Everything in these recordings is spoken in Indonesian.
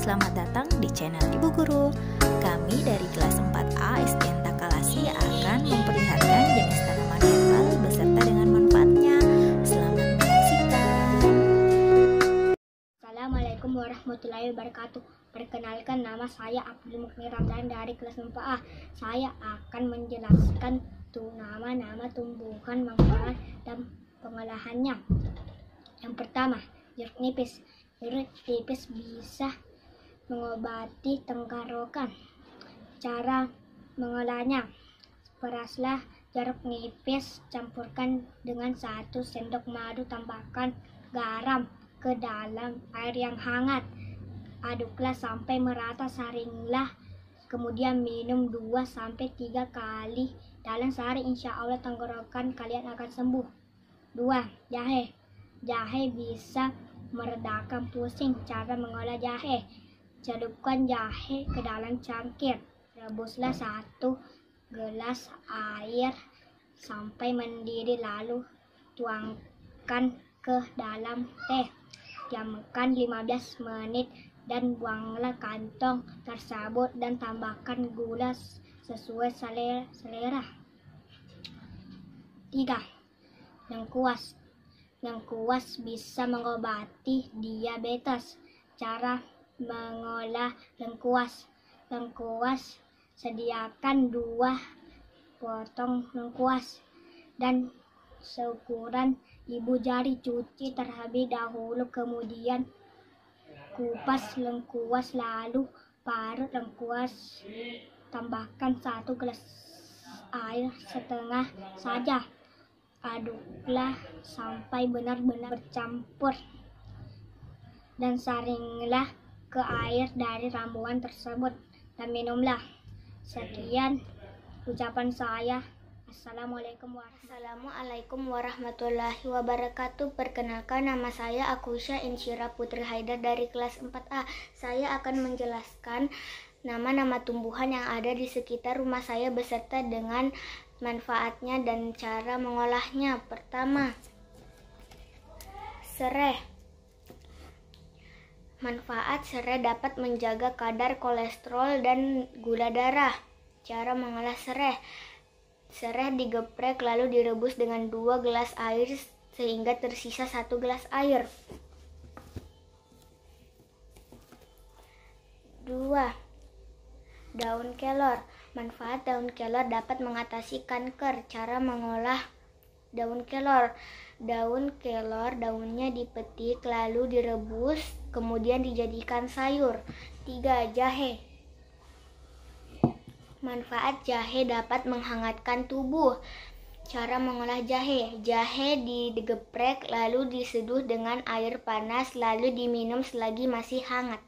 selamat datang di channel Ibu Guru. Kami dari kelas 4A SDN Takalasi akan memperlihatkan jenis tanaman herbal beserta dengan manfaatnya. Selamat menyaksikan. Assalamualaikum warahmatullahi wabarakatuh. Perkenalkan, nama saya Abdul Mukni Ramdan dari kelas 4A. Saya akan menjelaskan nama-nama tumbuhan, manfaat, dan pengolahannya. Yang pertama, jeruk nipis. Jeruk nipis bisa mengobati tenggorokan. Cara mengolahnya: peraslah jeruk nipis, campurkan dengan 1 sendok madu, tambahkan garam ke dalam air yang hangat. Aduklah sampai merata, saringlah, kemudian minum 2-3 kali dalam sehari. Insya Allah tenggorokan kalian akan sembuh. 2. Jahe. Jahe bisa meredakan pusing. Cara mengolah jahe: celupkan jahe ke dalam cangkir, rebuslah 1 gelas air sampai mendidih, lalu tuangkan ke dalam teh. Diamkan 15 menit dan buanglah kantong tersebut dan tambahkan gula sesuai selera. 3. Lengkuas. Lengkuas bisa mengobati diabetes. Cara mengolah lengkuas: lengkuas, sediakan 2 potong lengkuas dan seukuran ibu jari. Cuci terlebih dahulu, kemudian kupas lengkuas, lalu parut lengkuas. Tambahkan 1 gelas air setengah saja. Aduklah sampai benar-benar bercampur dan saringlah ke air dari ramuan tersebut dan minumlah. Sekian ucapan saya. Assalamualaikum warahmatullahi wabarakatuh. Perkenalkan, nama saya Akusha Insyira Putri Haidar dari kelas 4A. Saya akan menjelaskan nama-nama tumbuhan yang ada di sekitar rumah saya beserta dengan manfaatnya dan cara mengolahnya. Pertama, serai. Manfaat serai dapat menjaga kadar kolesterol dan gula darah. Cara mengolah serai: serai digeprek lalu direbus dengan 2 gelas air sehingga tersisa 1 gelas air. 2. Daun kelor. Manfaat daun kelor dapat mengatasi kanker. Cara mengolah daun kelor: daun kelor, daunnya dipetik lalu direbus, kemudian dijadikan sayur. 3. Jahe. Manfaat jahe dapat menghangatkan tubuh. Cara mengolah jahe: jahe digeprek lalu diseduh dengan air panas lalu diminum selagi masih hangat.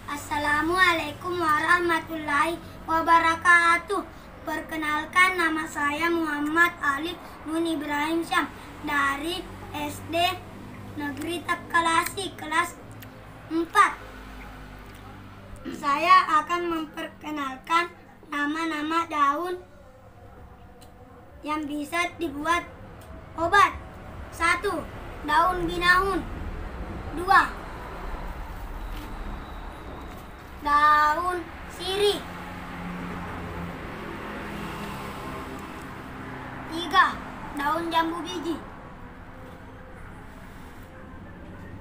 Assalamualaikum warahmatullahi wabarakatuh. Perkenalkan, nama saya Muhammad Alif Nun Ibrahim Syam dari SD Negeri Takalasi kelas 4. Saya akan memperkenalkan nama-nama daun yang bisa dibuat obat. 1. Daun binaun. 2. Daun sirih. 3. Daun jambu biji.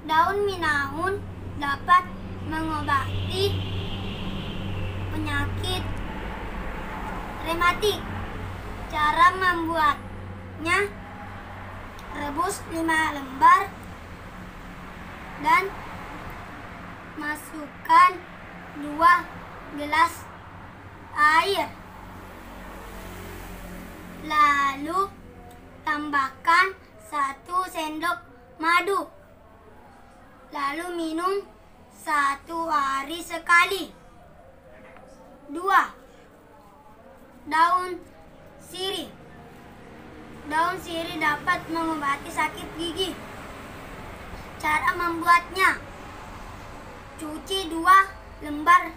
Daun binaun dapat mengobati penyakit rematik. Cara membuatnya: rebus 5 lembar dan masukkan 2 gelas air, lalu tambahkan 1 sendok madu, lalu minum 1 hari sekali. 2. Daun sirih. Daun sirih dapat mengobati sakit gigi. Cara membuatnya: cuci 2 lembar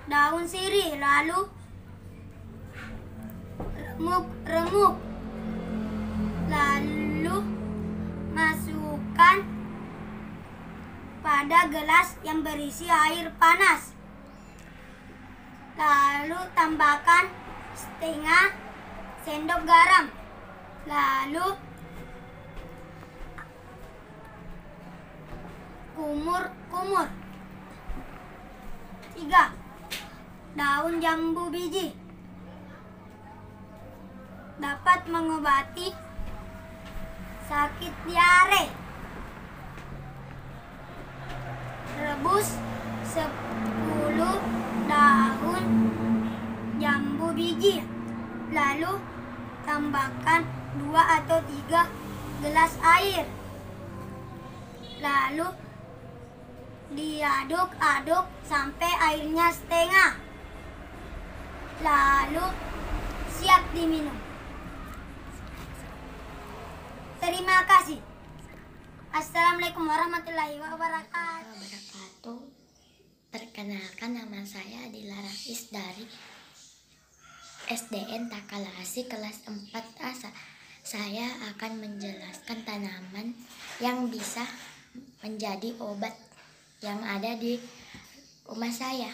daun sirih, lalu remuk, lalu masukkan pada gelas yang berisi air panas. Lalu tambahkan setengah sendok garam. Lalu kumur-kumur. 3. Daun jambu biji. Dapat mengobati sakit diare. Rebus 10 daun jambu biji. Lalu tambahkan 2 atau 3 gelas air. Lalu diaduk-aduk sampai airnya setengah. Lalu siap diminum. Terima kasih. Assalamualaikum warahmatullahi wabarakatuh. Perkenalkan, nama saya Adila Rais dari SDN Takalasi kelas 4A. Saya akan menjelaskan tanaman yang bisa menjadi obat yang ada di rumah saya.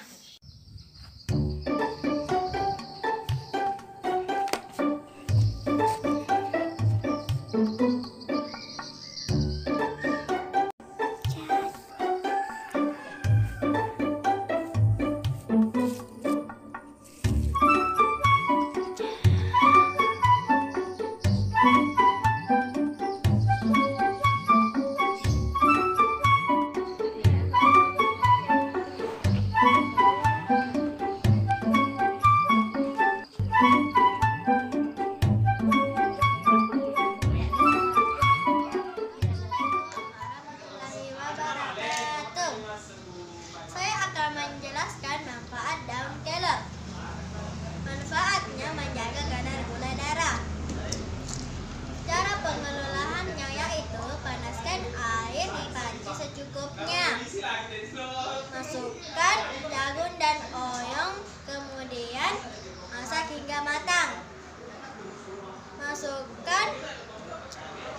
Saya akan menjelaskan manfaat daun kelor. Manfaatnya menjaga kadar gula darah. Cara pengelolaannya yaitu panaskan air di panci secukupnya. Masukkan jagung dan oyong, kemudian masak hingga matang. Masukkan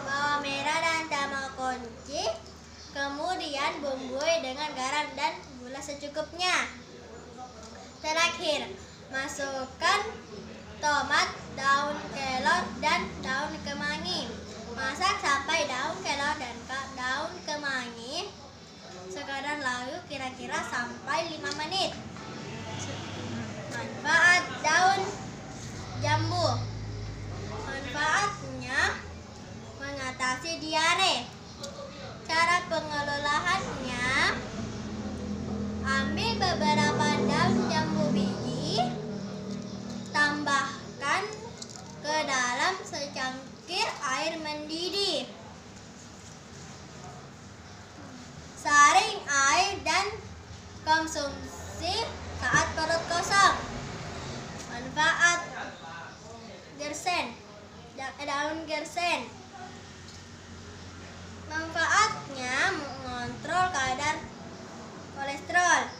bawang merah dan cabai kunci. Kemudian bumbui dengan garam dan gula secukupnya. Terakhir, masukkan tomat, daun kelor, dan daun kemangi. Masak sampai daun kelor dan daun kemangi sekadar layu kira-kira sampai 5 menit. Manfaat daun jambu. Manfaatnya mengatasi diare. Cara pengelolaannya, ambil beberapa daun jambu biji, tambahkan ke dalam secangkir air mendidih. Saring air dan konsumsi saat perut kosong. Manfaat daun gersen. Manfaatnya mengontrol kadar kolesterol.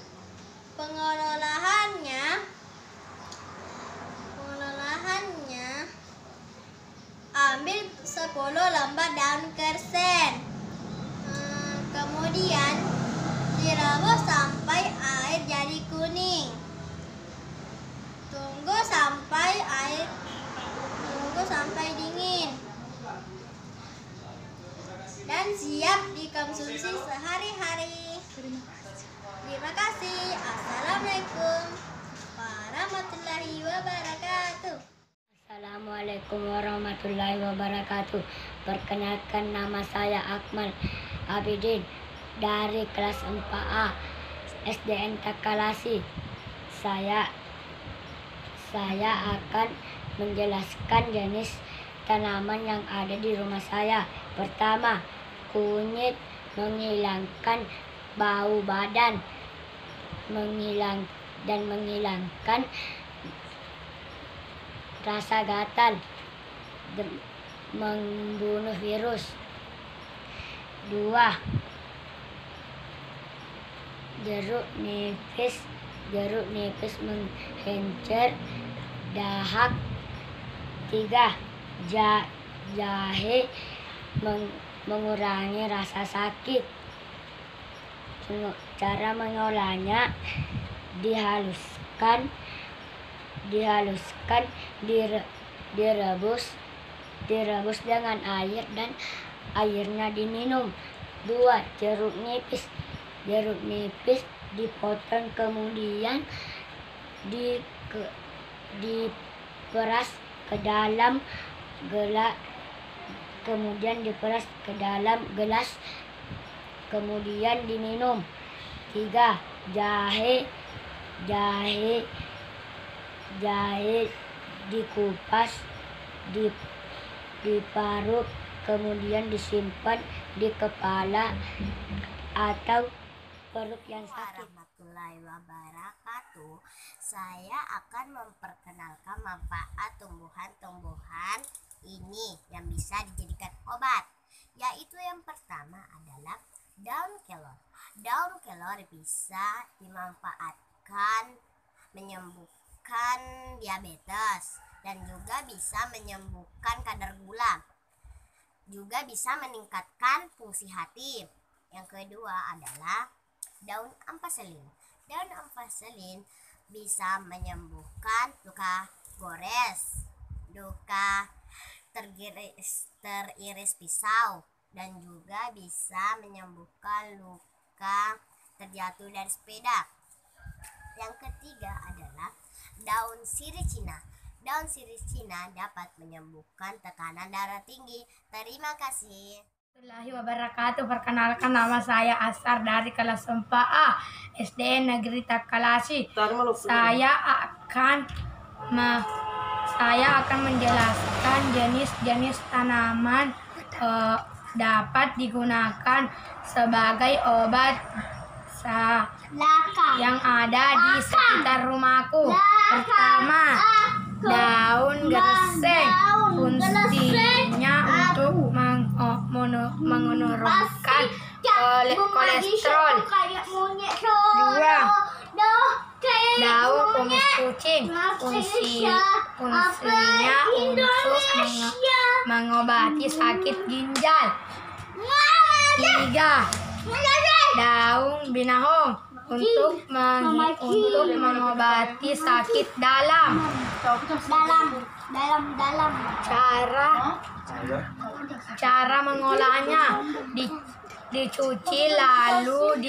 Pengelolaannya ambil 10 lembar daun gersen. Kemudian direbus sampai air jadi kuning. Tunggu sampai dingin. Dan siap dikonsumsi sehari-hari. Terima kasih. Assalamualaikum warahmatullahi wabarakatuh. Assalamualaikum warahmatullahi wabarakatuh. Perkenalkan, nama saya Akmal Abidin dari kelas 4A SDN Takalasi. Saya akan menjelaskan jenis tanaman yang ada di rumah saya. Pertama, kunyit, menghilangkan bau badan, menghilangkan rasa gatal, membunuh virus. 2. Jeruk nipis menghencer dahak. 3. Jahe mengurangi rasa sakit. Cara mengolahnya dihaluskan, direbus dengan air dan airnya diminum. 2. Jeruk nipis dipotong kemudian diperas ke dalam gelas kemudian diminum. 3. Jahe dikupas, diparut, kemudian disimpan di kepala atau perut yang sakit. Warahmatullahi wabarakatuh. Saya akan memperkenalkan manfaat tumbuhan-tumbuhan ini yang bisa dijadikan obat. Yaitu yang pertama adalah daun kelor. Daun kelor bisa dimanfaatkan menyembuhkan diabetes dan juga bisa menyembuhkan kadar gula. Juga bisa meningkatkan fungsi hati. Yang kedua adalah daun ampasselin. Daun ampasselin bisa menyembuhkan luka gores, luka teriris pisau, dan juga bisa menyembuhkan luka terjatuh dari sepeda. Yang ketiga adalah daun sirih Cina. Daun sirih Cina dapat menyembuhkan tekanan darah tinggi. Terima kasih. Warahmatullahi wabarakatuh. Perkenalkan, nama saya Asar dari kelas 4A SD Negeri Takalasi. Saya akan menjelaskan jenis-jenis tanaman dapat digunakan sebagai obat yang ada di sekitar rumahku. Pertama, daun gerseng. Fungsinya untuk menurunkan kolesterol. 2. Daun kumis kucing. Fungsinya untuk mengobati sakit ginjal. 3. Daun binahong untuk mengobati sakit dalam. Cara mengolahnya: dicuci lalu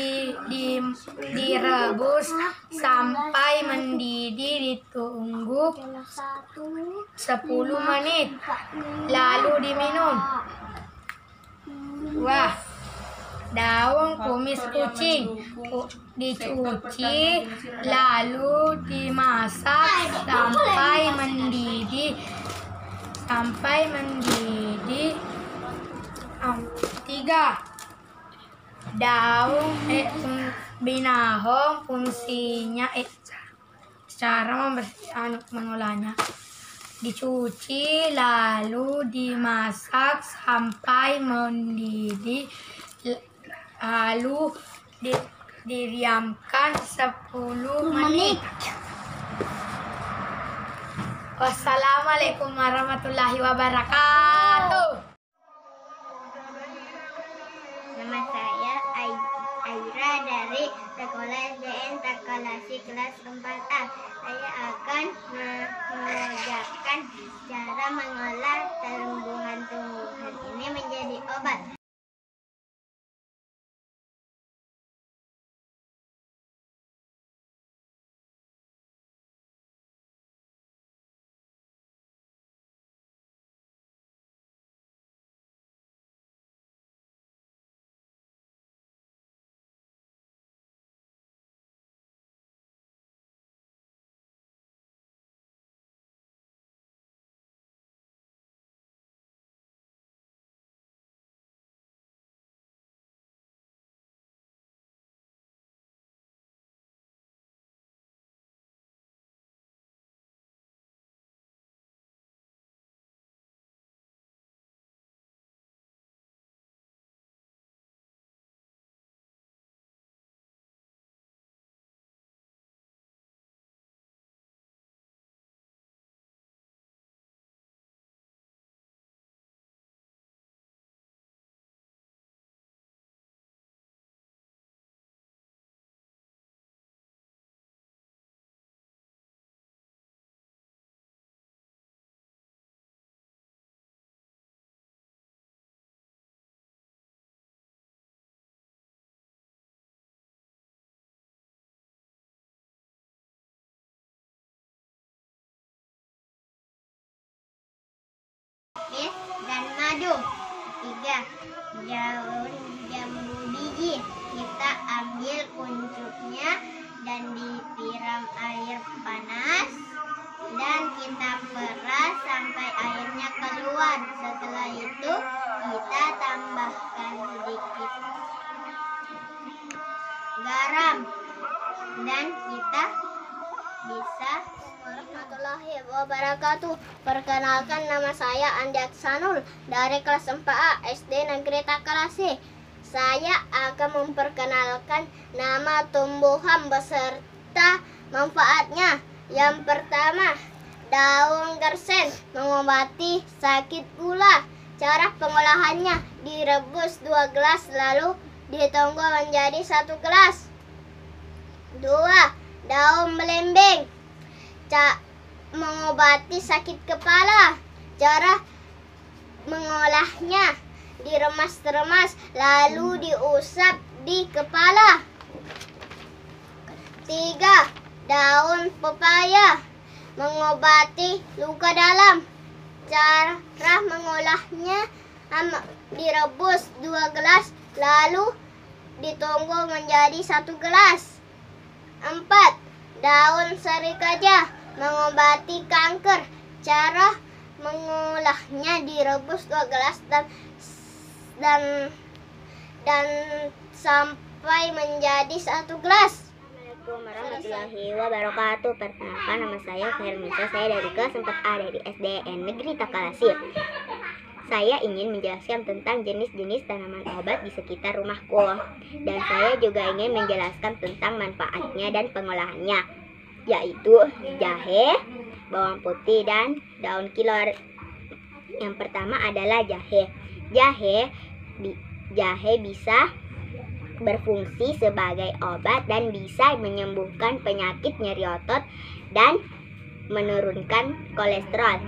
direbus sampai mendidih, ditunggu 10 menit lalu diminum. 2. Daun kumis kucing dicuci lalu dimasak sampai mendidih. 3. Daun binahong. Fungsinya cara mengolahnya: dicuci lalu dimasak sampai mendidih lalu didiamkan 10 menit. Wassalamualaikum warahmatullahi wabarakatuh. Nama saya Aira dari Sekolah SDN Takalasi kelas 4A. Saya akan mengajarkan cara mengolah tumbuhan-tumbuhan ini menjadi obat. dan madu. 3. Daun jambu biji. Kita ambil kuncupnya dan disiram air panas dan kita peras sampai airnya keluar. Setelah itu kita tambahkan sedikit garam dan kita bisa. Warahmatullahi wabarakatuh. Perkenalkan, nama saya Andi Aksanul dari kelas 4A SD Negeri Takalasi. Saya akan memperkenalkan nama tumbuhan beserta manfaatnya. Yang pertama, daun gersen mengobati sakit gula. Cara pengolahannya, direbus 2 gelas lalu ditunggu menjadi 1 gelas. 2. Daun belembeng mengobati sakit kepala. Cara mengolahnya, diremas-remas lalu diusap di kepala. 3. Daun pepaya mengobati luka dalam. Cara mengolahnya, direbus 2 gelas lalu ditunggu menjadi 1 gelas. 4. Daun serikaya mengobati kanker. Cara mengolahnya, direbus 2 gelas dan sampai menjadi 1 gelas. Assalamualaikum warahmatullahi wabarakatuh. Perkenalkan, nama saya Khairunisa. Saya dari kelas 4A dari SDN Negeri Takalasi. Saya ingin menjelaskan tentang jenis-jenis tanaman obat di sekitar rumahku. Dan saya juga ingin menjelaskan tentang manfaatnya dan pengolahannya, yaitu jahe, bawang putih, dan daun kelor. Yang pertama adalah jahe. Jahe bisa berfungsi sebagai obat dan bisa menyembuhkan penyakit nyeri otot dan menurunkan kolesterol.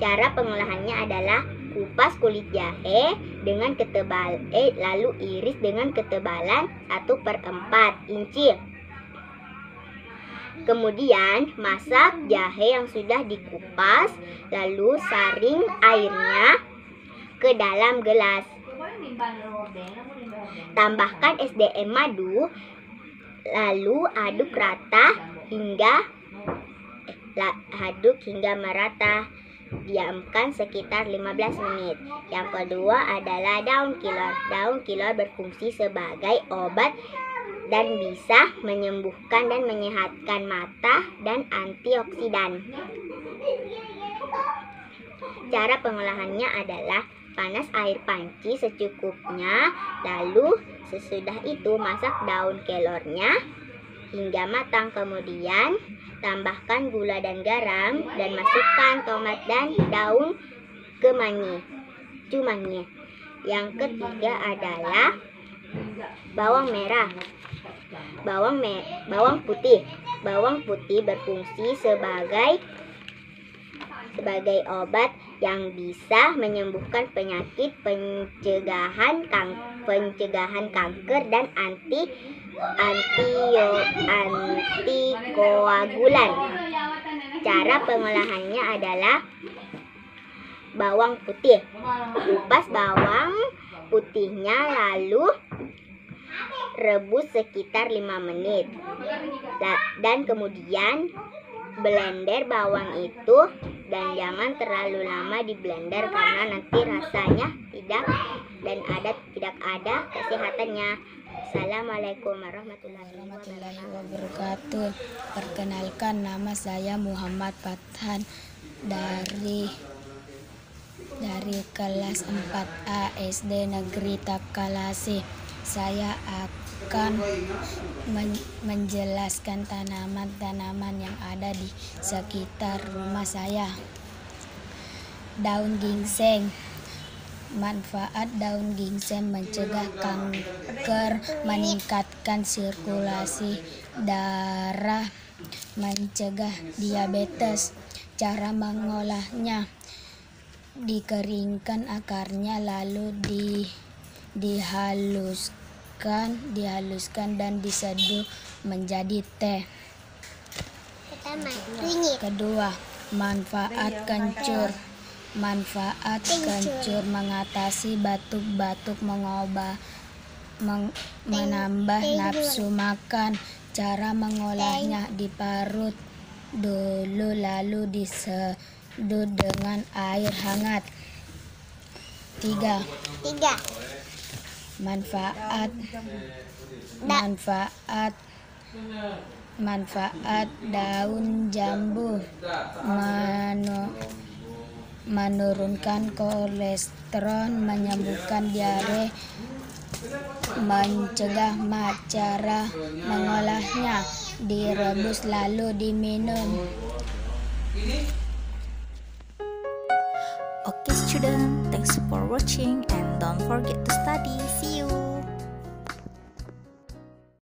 Cara pengolahannya adalah kupas kulit jahe dengan lalu iris dengan ketebalan 1/4 inci. Kemudian masak jahe yang sudah dikupas, lalu saring airnya ke dalam gelas. Tambahkan SDM madu, lalu aduk hingga merata. Diamkan sekitar 15 menit. Yang kedua adalah daun kelor. Daun kelor berfungsi sebagai obat dan bisa menyembuhkan dan menyehatkan mata dan antioksidan. Cara pengolahannya adalah panas air panci secukupnya, lalu sesudah itu masak daun kelornya hingga matang. Kemudian tambahkan gula dan garam dan masukkan tomat dan daun cumanya. Yang ketiga adalah bawang merah. Bawang putih. Bawang putih berfungsi sebagai obat yang bisa menyembuhkan penyakit, pencegahan kanker dan antikoagulan. Cara pengolahannya adalah bawang putih. Kupas bawang putihnya lalu rebus sekitar 5 menit. Dan kemudian blender bawang itu, dan jangan terlalu lama di blender karena nanti rasanya tidak ada kesehatannya. Assalamualaikum warahmatullahi wabarakatuh. Perkenalkan, nama saya Muhammad Fathan dari kelas 4A SD Negeri Takalasi. Saya akan menjelaskan tanaman-tanaman yang ada di sekitar rumah saya. Daun ginseng. Manfaat daun ginseng: mencegah kanker, meningkatkan sirkulasi darah, mencegah diabetes. Cara mengolahnya: dikeringkan akarnya lalu dihaluskan dan diseduh menjadi teh. Kedua, manfaat kencur. Manfaat kencur mengatasi batuk-batuk, menambah nafsu makan. Cara mengolahnya: diparut dulu lalu disedot dengan air hangat. 3. Manfaat daun jambu: menurunkan kolesterol, menyembuhkan diare, mencegah mah. Cara mengolahnya: direbus lalu diminum. Okay student, thanks for watching and don't forget to study. See you.